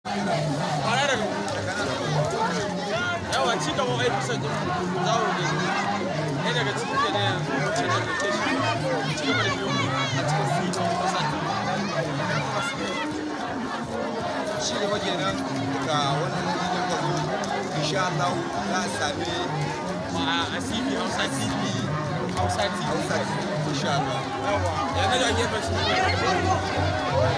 Fara daga yawa Cigaban episode din za mu ga ne daga cikin da yanzu wacce da take shi Cigaba da biyo a cikin fito shi gaba kenan ga wannan da ka zo insha Allah za a same a CP Hausa TV insha Allah yawa yana da gefen shi ya kai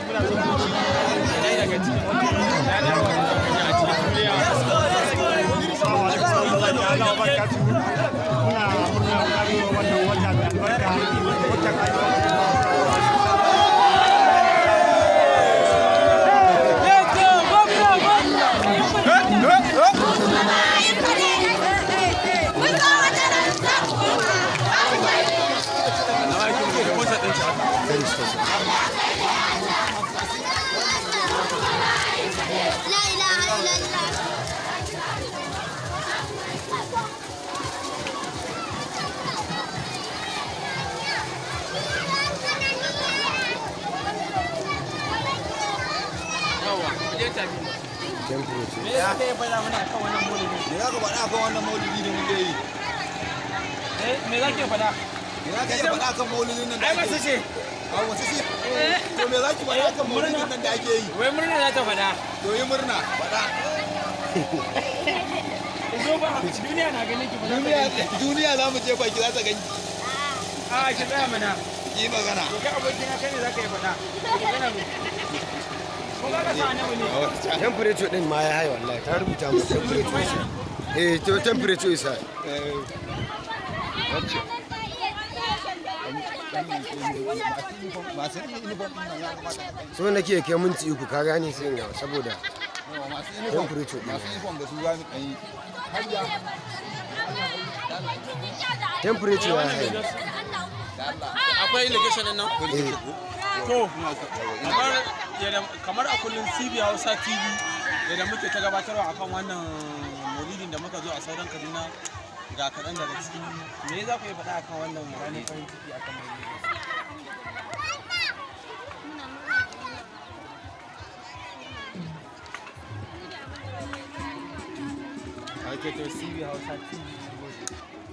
muna son zuci ɗaya daga cikin ya dawo da zama a cikin duniya. Assalamu alaikum warahmatullahi wabarakatuh. Muna murna ƙarewa wannan wata mai albarka watan ayyuka. Me ya kai faɗa mana akan wannan maulidi? me za ka faɗa akan wannan maulidi da muke yi Me za ke faɗa? me za ka iya faɗa akan maulidin nan da Ai ake masu yi ce. a wasu ce to me za ki faɗa akan maulidin nan da ake yi Wai murna za ta faɗa. to yi murna faɗa Zo ba duniya na ganin ki faɗa. duniya za mu je baki za ta gani A ki tsaya mana. yi magana To kai abokina kai ne za ka yi faɗa. Magana ne. Ko ba ka sa annabi ne? Temperature din ma ya haye wallahi ta rubuta mu temperature. To temperature is high. masu uniform ɗin nan ya kamata So nake kai minti uku ka gane sai in gaba saboda masu temperature ɗin. masu uniform da su za mu ɗanyi hajja temperature ya haye. Akwai location nan? To, kamar a kullum CB Hausa TV da muke ta gabatarwa akan wannan maulidin da muka zo a sauran Kaduna ga kaɗan daga cikin me za ku yi faɗa akan wannan ranar farin ciki akan maulidin? Okay, to CB Hausa TV